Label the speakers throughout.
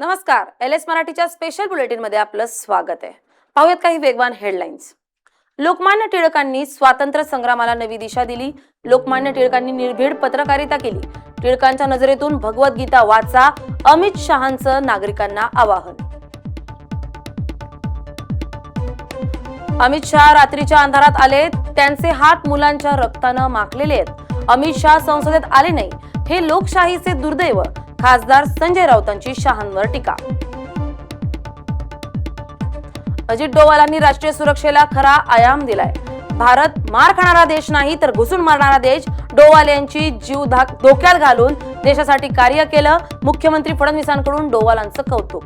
Speaker 1: नमस्कार. एलएस मराठीच्या special bulletin मध्ये आपलं स्वागत आहे. पाहूयात काही वेगवान हेडलाईन्स. लोकमान्य टिळकांनी स्वातंत्र्य संग्रामाला नवी दिशा दिली. लोकमान्य टिळकांनी निर्भीड पत्रकारिता केली. टिळकांच्या नजरेतून भगवद्गीता वाचा, अमित शहांचं नागरिकांना आवाहन. अमित शहा रात्रीच्या अंधारात आले. त्यांचे हात मुलांच्या रक्तानं माखलेले आहेत. अमित शहा संसदेत आले नाही, हे लोकशाहीचे दुर्दैव. खासदार संजय राऊतांची शहांवर टीका. अजित डोवालांनी राष्ट्रीय सुरक्षेला खरा आयाम दिलाय. भारत मार खाणारा देश नाही तर घुसून मारणारा देश. डोवाल यांची जीव धोक्यात घालून देशासाठी कार्य केलं. मुख्यमंत्री फडणवीसांकडून डोवालांचं कौतुक.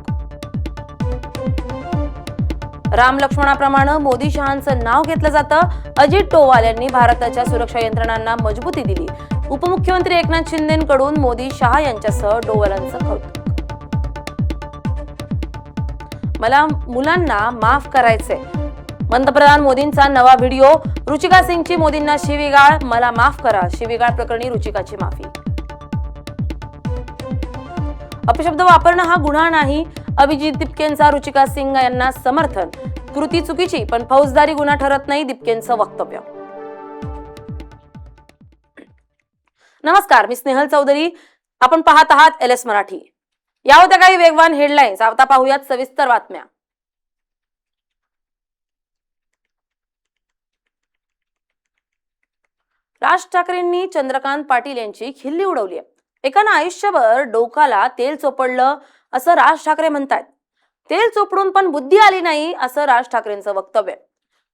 Speaker 1: राम लक्ष्मणाप्रमाणे मोदी शहांचं नाव घेतलं जातं. अजित डोवाल यांनी भारताच्या सुरक्षा यंत्रणांना मजबूती दिली. उपमुख्यमंत्री एकनाथ शिंदेकडून मोदी शहा यांच्यासह डोवालांचं कौतुक. मला मुलांना माफ करायचंय. पंतप्रधान मोदींचा नवा व्हिडिओ. रुचिका सिंगची मोदींना शिवीगाळ. मला माफ करा. शिवीगाळ प्रकरणी रुचिकाची माफी. अपशब्द वापरणं हा गुन्हा नाही. अभिजित दिपकेंचा रुचिका सिंग यांना समर्थन. कृती चुकीची पण फौजदारी गुन्हा ठरत नाही, दिपकेंचं वक्तव्य. नमस्कार, मी स्नेहल चौधरी. आपण पाहत आहात एलएस मराठी. या होत्या काही वेगवान हेडलाईन्स. आता पाहूयात सविस्तर बातम्या. राज ठाकरेंनी चंद्रकांत पाटील यांची खिल्ली उडवली आहे. एकानं आयुष्यभर डोकाला तेल चोपडलं असं राज ठाकरे म्हणतात. तेल चोपडून पण बुद्धी आली नाही असं राज ठाकरेंचं वक्तव्य.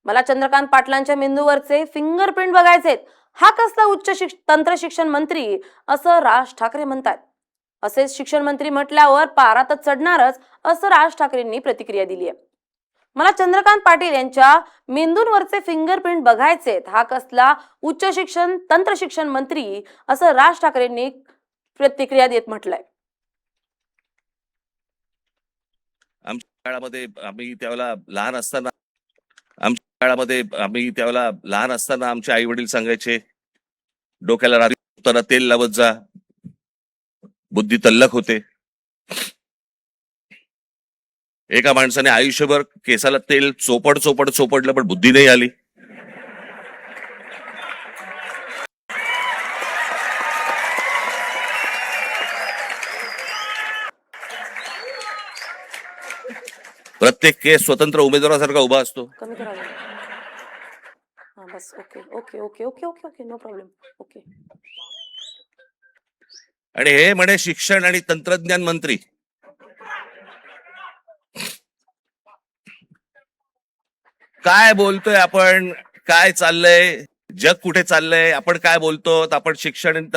Speaker 1: मला चंद्रकांत पाटलांच्या मेंदूवरचे फिंगरप्रिंट बघायचेत. हा कसला उच्च तंत्र शिक्षण मंत्री असं राज ठाकरे म्हणतात. असेच शिक्षण मंत्री म्हटल्यावर पारा तर चढणारच असं राज ठाकरेंनी प्रतिक्रिया दिली आहे. मला चंद्रकांत पाटील यांच्या मेंदूंवरचे फिंगरप्रिंट बघायचेत. हा कसला उच्च शिक्षण तंत्र शिक्षण मंत्री असं राज ठाकरेंनी प्रतिक्रिया देत म्हटलंय.
Speaker 2: आमच्या काळामध्ये आम्ही त्यावेळेला लहान असताना आमचे आई वडील सांगायचे, डोक्याला रात्री तेल लावत जा, बुद्धी तल्लख होते. एका माणसाने आयुष्यभर केसाला तेल चोपडलं पण बुद्धी नाही आली. प्रत्येक केस स्वतंत्र उमेदवारासारखा उभा असतो.
Speaker 1: कमी करा. बस. Okay okay okay okay okay okay no problem. Okay.
Speaker 2: आणि हे म्हणे शिक्षण आणि तंत्रज्ञान मंत्री. काय बोलतोय आपण? काय चाललंय? जग कुठे चाललंय? आपण काय बोलतो? आपण शिक्षण आणि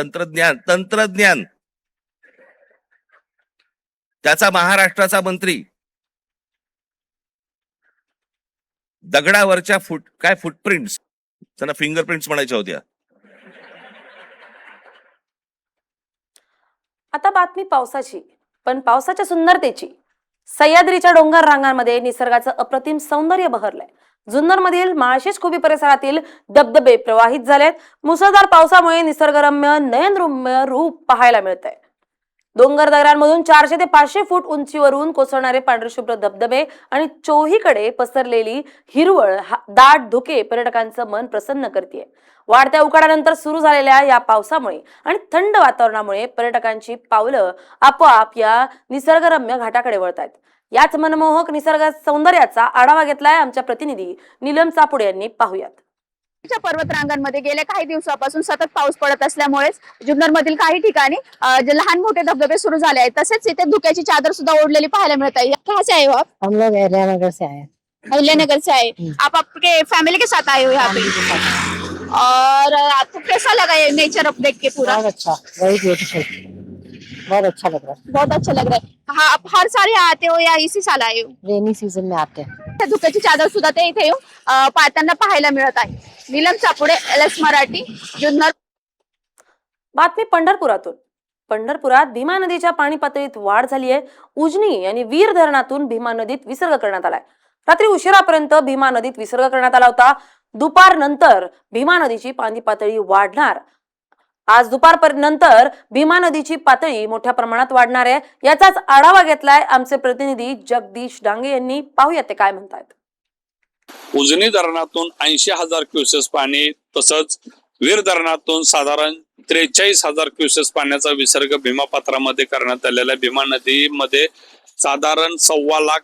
Speaker 2: तंत्रज्ञान त्याचा महाराष्ट्राचा मंत्री. दगडावरच्या फुटप्रिंट्स, त्यांना फिंगरप्रिंट्स म्हणायच्या होत्या.
Speaker 1: आता बातमी पावसाची, पण पावसाच्या सुंदरतेची. सह्याद्रीच्या डोंगर रांगांमध्ये निसर्गाचं अप्रतिम सौंदर्य बहरलंय. जुन्नर मधील माळशेज खुबी परिसरातील धबधबे प्रवाहित झालेत. मुसळधार पावसामुळे निसर्गरम्य नयनरम्य रूप पाहायला मिळतंय. डोंगर दगडांमधून 400 ते 500 फूट उंचीवरून कोसळणारे पांढरशुभ्र धबधबे आणि चोहीकडे पसरलेली हिरवळ दाट धुके पर्यटकांचं मन प्रसन्न करते. वाढत्या उकाड्यानंतर सुरू झालेल्या या पावसामुळे आणि थंड वातावरणामुळे पर्यटकांची पावलं आपोआप या निसर्गरम्य घाटाकडे वळतायत. याच मनमोहक निसर्ग सौंदर्याचा आढावा घेतलाय आमच्या प्रतिनिधी नीलम चापुडे यांनी. पाहूयात.
Speaker 3: पर्वत रांगांमध्ये गेल्या काही दिवसापासून सतत पाऊस पडत असल्यामुळेच जुन्नर मधील काही ठिकाणी लहान मोठे धबधबे सुरू झाले आहेत. तसेच इथे धुक्याची चादर सुद्धा ओढलेली पाहायला मिळत आहे. कहाँ से आए हो आप?
Speaker 4: हम लोग अहिल्यानगर से आए.
Speaker 3: अहिल्यानगर से आए. आप आपके फैमिली के साथ आए हो यहाँ पे? और आपको कैसा लगा ये नेचर अब देख के पूरा?
Speaker 4: बहुत अच्छा, वेरी ब्यूटीफुल, बहुत अच्छा लग रहा है.
Speaker 3: बहुत अच्छा लग रहा है. हाँ, आप हर साल यहाँ आते हो या इसी साल आए हो?
Speaker 4: रेनी सीजन में आते हैं.
Speaker 3: धुक्याची चादर सुद्धा ते इथे पाहताना पाहायला मिळत आहे. नीलम चापुडे, एलएस मराठी, जुन्नर.
Speaker 1: बातमी पंढरपुरातून. पंढरपुरात भीमा नदीच्या पाणी पातळीत वाढ झाली आहे. उजनी आणि वीर धरणातून भीमा नदीत विसर्ग करण्यात आलाय. रात्री उशिरापर्यंत भीमा नदीत विसर्ग करण्यात आला होता. दुपारनंतर भीमा नदीची पाणी पातळी वाढणार आज दुपारनंतर भीमा नदीची पातळी मोठ्या प्रमाणात वाढणार आहे, याचाच आढावा घेतलाय आमचे प्रतिनिधी जगदीश डांगे यांनी. पाहूया ते काय म्हणतायत.
Speaker 5: उजनी धरणातून 80,000 क्युसेस पाणी, तसंच वीर धरणातून साधारण 43,000 क्युसेस पाण्याचा विसर्ग भीमा पात्रामध्ये करण्यात आलेला आहे. भीमा नदीमध्ये साधारण 1.25 लाख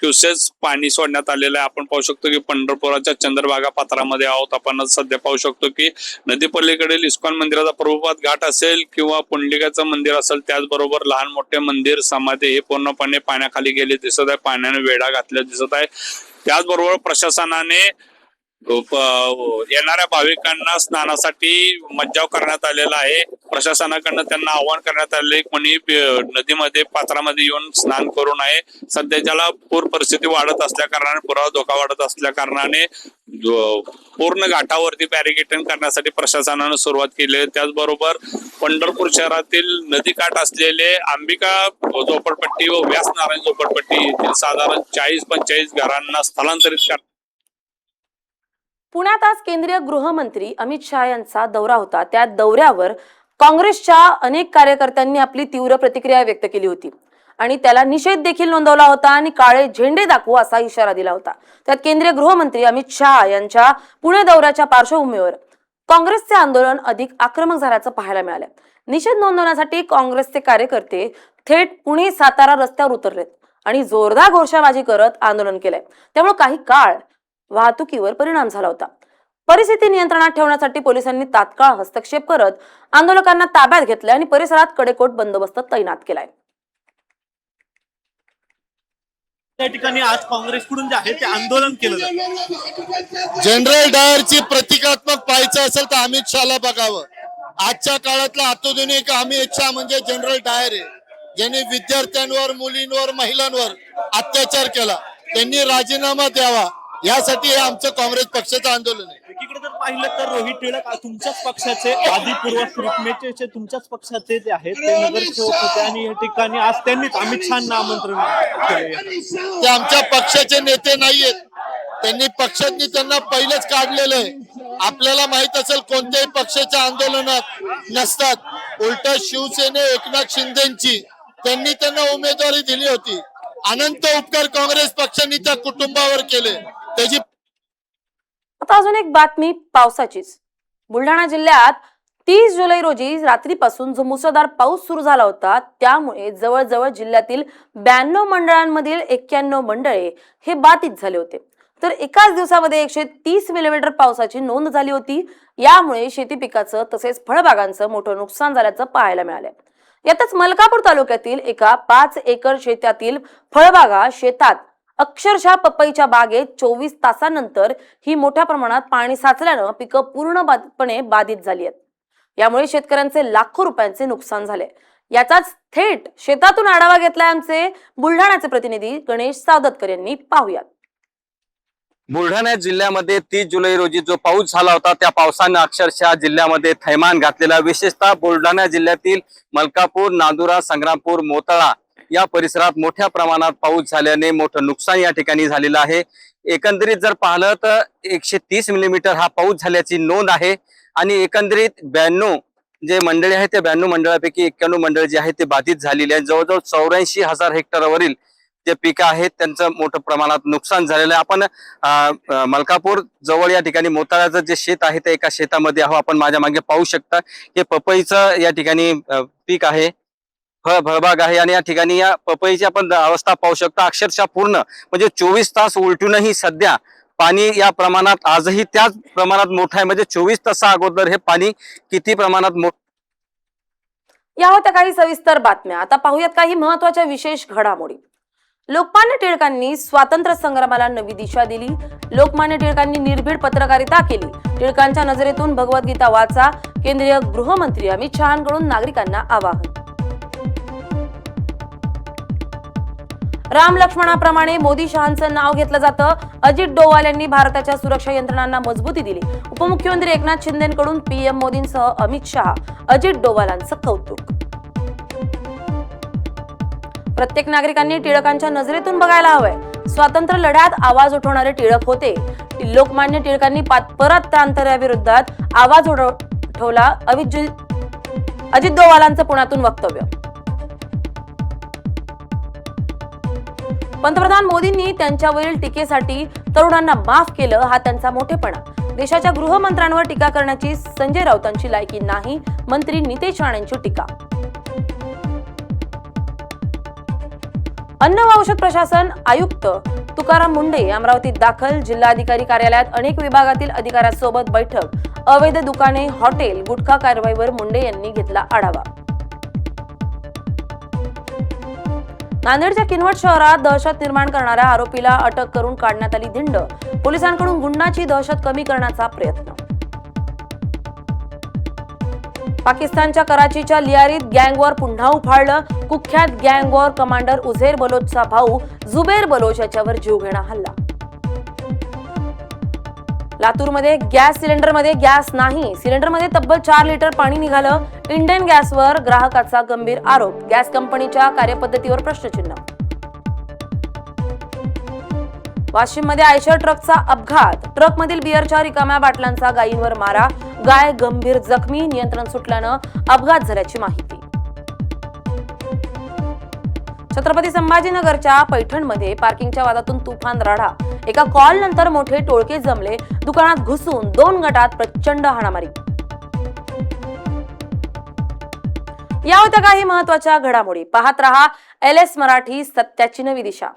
Speaker 5: क्युसेस पाणी सोडण्यात आलेलं आहे. आपण पाहू शकतो की पंढरपुराच्या चंद्रभागा पात्रामध्ये आहोत. आपण सध्या पाहू शकतो की नदी पलीकडील इस्कॉन मंदिराचा प्रभुपाद घाट असेल किंवा पुंडलिकाचं मंदिर असेल, त्याचबरोबर लहान मोठे मंदिर समाधी हे पूर्णपणे पाण्याखाली गेले दिसत आहे. पाण्याने वेढा घातला दिसत आहे. त्याचबरोबर प्रशासनाने येणाऱ्या भाविकांना स्नानासाठी मज्जाव करण्यात आलेला आहे. प्रशासनाकडनं त्यांना आवाहन करण्यात आले कोणी नदीमध्ये पात्रामध्ये येऊन स्नान करू नये. सध्याच्याला पूर परिस्थिती वाढत असल्या कारणाने, पुरावा धोका वाढत असल्या कारणाने पूर्ण घाटावरती बॅरिकेडिंग करण्यासाठी प्रशासनाने सुरुवात केली आहे. त्याचबरोबर पंढरपूर शहरातील नदीकाठ असलेले अंबिका झोपडपट्टी व व्यासनारायण झोपडपट्टी येथील साधारण 40-45 घरांना स्थलांतरित करण्यात.
Speaker 1: पुण्यात आज केंद्रीय गृहमंत्री अमित शहा यांचा दौरा होता. त्या दौऱ्यावर काँग्रेसच्या अनेक कार्यकर्त्यांनी आपली तीव्र प्रतिक्रिया व्यक्त केली होती आणि त्याला निषेध देखील नोंदवला होता आणि काळे झेंडे दाखवू असा इशारा दिला होता. त्यात केंद्रीय गृहमंत्री अमित शहा यांच्या पुणे दौऱ्याच्या पार्श्वभूमीवर काँग्रेसचे आंदोलन अधिक आक्रमक झाल्याचं पाहायला मिळालं. निषेध नोंदवण्यासाठी काँग्रेसचे कार्यकर्ते थेट पुणे सातारा रस्त्यावर उतरलेत आणि जोरदार घोषणाबाजी करत आंदोलन केलंय. त्यामुळे काही काळ वाहतुकीवर परिणाम झाला होता. परिस्थिती नियंत्रणात ठेवण्यासाठी पोलिसांनी तात्काळ हस्तक्षेप करत आंदोलकांना ताब्यात घेतले आणि परिसरात कडेकोट बंदोबस्त तैनात केलाय.
Speaker 6: त्या ठिकाणी आज काँग्रेसकडून जे आहे ते आंदोलन केलं जातं.
Speaker 7: जनरल डायरची प्रतिकात्मक पाहायचं असेल तर अमित शहाला बघावं. आजच्या काळातला आधुनिक अमित शहा म्हणजे जनरल डायर आहे, ज्यांनी विद्यार्थ्यांवर, मुलींवर, महिलांवर अत्याचार केला. त्यांनी राजीनामा द्यावा, यासाठी हे आमचं काँग्रेस पक्षाचं आंदोलन आहे.
Speaker 6: एकीकडे जर पाहिलं तर रोहित टिळक तुमच्याच पक्षाचे आधी पूर्व रुक्मेचे तुमच्याच पक्षाचे जे आहेत ते नगरसेवक होते आणि या ठिकाणी आज त्यांनीच अमित शहांना आमंत्रण केले.
Speaker 7: ते आमच्या पक्षाचे नेते नाहीयेत. त्यांनी पक्षांनी त्यांना पहिलेच काढलेलं आहे. आपल्याला माहित असेल कोणत्याही पक्षाच्या आंदोलनात नसतात. उलट शिवसेने एकनाथ शिंदेची त्यांनी त्यांना उमेदवारी दिली होती. अनंत उपकार काँग्रेस पक्षांनी त्या कुटुंबावर केले. त्याची
Speaker 1: आता अजून एक बातमी पावसाचीच. बुलढाणा जिल्ह्यात 30 जुलै रोजी रात्रीपासून जो मुसळधार पाऊस सुरू झाला होता, त्यामुळे जवळजवळ जिल्ह्यातील 92 मंडळांमधील 91 मंडळे हे बाधित झाले होते. तर एकाच दिवसामध्ये 130 मिलीमीटर पावसाची नोंद झाली होती. यामुळे शेती पिकाचं तसेच फळबागांचं मोठं नुकसान झाल्याचं पाहायला मिळालंय. यातच मलकापूर तालुक्यातील एका 5 एकर शेतातील फळबागा शेतात अक्षरशः पपईच्या बागेत 24 तासांनंतर ही मोठ्या प्रमाणात पाणी साचल्यानं पिकं पूर्णपणे बाधित झाली आहेत. यामुळे शेतकऱ्यांचे लाखो रुपयांचे नुकसान झाले. याचाच थेट शेतातून आढावा घेतलाय आमचे बुलढाण्याचे प्रतिनिधी गणेश सावदतकर यांनी. पाहूयात.
Speaker 8: बुलढाणा जिल्ह्यामध्ये 30 जुलै रोजी जो पाऊस झाला होता, त्या पावसानं अक्षरशः जिल्ह्यामध्ये थैमान घातलेला. विशेषतः बुलढाणा जिल्ह्यातील मलकापूर, नांदुरा, संग्रामपूर, मोताळा या परिसरात मोठ्या प्रमाणात पाऊस झाल्याने मोठं नुकसान या ठिकाणी झालेलं आहे. एकंदरीत जर पाहिलं तर 130 मिलीमीटर हा पाऊस झाल्याची नोंद आहे आणि एकंदरीत 92 जे मंडळी आहेत त्या 92 मंडळापैकी 91 मंडळ जे आहेत ते बाधित झालेले आहेत. जवळजवळ 84,000 हेक्टरवरील जे पिकं आहेत त्यांचं मोठं प्रमाणात नुकसान झालेलं आहे. आपण मलकापूर जवळ या ठिकाणी मोताळ्याचं जे शेत आहे त्या एका शेतामध्ये आहो. आपण माझ्या मागे पाहू शकता हे पपईचं या ठिकाणी पीक आहे, फळबाग आहे आणि या ठिकाणी या पपईची आपण अवस्था पाहू शकता. अक्षरशः पूर्ण म्हणजे 24 तास उलटूनही सध्या पाणी या प्रमाणात आजही त्याच प्रमाणात मोठं आहे. म्हणजे 24 तासा अगोदर हे पाणी किती प्रमाणात
Speaker 1: या होत्या काही सविस्तर बातम्या. आता पाहूयात काही महत्त्वाच्या विशेष घडामोडी. लोकमान्य टिळकांनी स्वातंत्र्य संग्रामाला नवी दिशा दिली. लोकमान्य टिळकांनी निर्भीड पत्रकारिता केली. टिळकांच्या नजरेतून भगवद्गीता वाचा. केंद्रीय गृहमंत्री अमित शहांकडून नागरिकांना आवाहन. राम लक्ष्मणाप्रमाणे मोदी शहांचं नाव घेतलं जातं. अजित डोवाल यांनी भारताच्या सुरक्षा यंत्रणांना मजबूती दिली. उपमुख्यमंत्री एकनाथ शिंदेकडून पीएम मोदींसह अमित शहा, अजित डोवालांचं कौतुक. प्रत्येक नागरिकांनी टिळकांच्या नजरेतून बघायला हवंय. स्वातंत्र्य लढ्यात आवाज उठवणारे टिळक होते. लोकमान्य टिळकांनी परप्रांताविरोधात आवाज उठवला. अजित डोवालांचं पुण्यातून वक्तव्य. पंतप्रधान मोदींनी त्यांच्यावरील टीकेसाठी तरुणांना माफ केलं, हा त्यांचा मोठेपणा. देशाच्या गृहमंत्र्यांवर टीका करण्याची संजय राऊतांची लायकी नाही, मंत्री नितेश राणेंची टीका. अन्न व औषध प्रशासन आयुक्त तुकाराम मुंढे अमरावतीत दाखल. जिल्हाधिकारी कार्यालयात अनेक विभागातील अधिकाऱ्यांसोबत बैठक. अवैध दुकाने, हॉटेल, गुटखा कारवाईवर मुंढे यांनी घेतला आढावा. नांदेडच्या किनवट शहरात दहशत निर्माण करणाऱ्या आरोपीला अटक करून काढण्यात आली धिंड. पोलिसांकडून गुंडाची दहशत कमी करण्याचा प्रयत्न. पाकिस्तानच्या कराचीच्या लियारीत गँगवॉर पुन्हा उफाळलं. कुख्यात गँगवॉर कमांडर उझेर बलोचचा भाऊ जुबेर बलोच याच्यावर जीवघेणा हल्ला. लातूरमध्ये गॅस सिलेंडरमध्ये गॅस नाही, सिलेंडरमध्ये तब्बल 4 लिटर पाणी निघालं. इंडियन गॅसवर ग्राहकाचा गंभीर आरोप. गॅस कंपनीच्या कार्यपद्धतीवर प्रश्नचिन्ह. वाशिममध्ये आयशर ट्रकचा अपघात. ट्रकमधील बिअरच्या रिकाम्या बाटल्यांचा गायींवर मारा. गाय गंभीर जखमी. नियंत्रण सुटल्यानं अपघात झाल्याची माहिती. छत्रपती संभाजीनगरच्या पैठणमध्ये पार्किंगच्या वादातून तुफान राडा. एका कॉल नंतर मोठे टोळके जमले. दुकानात घुसून 2 गटात प्रचंड हाणामारी. या होत्या काही महत्त्वाच्या घडामोडी. पाहत रहा LS मराठी, सत्याची नवी दिशा.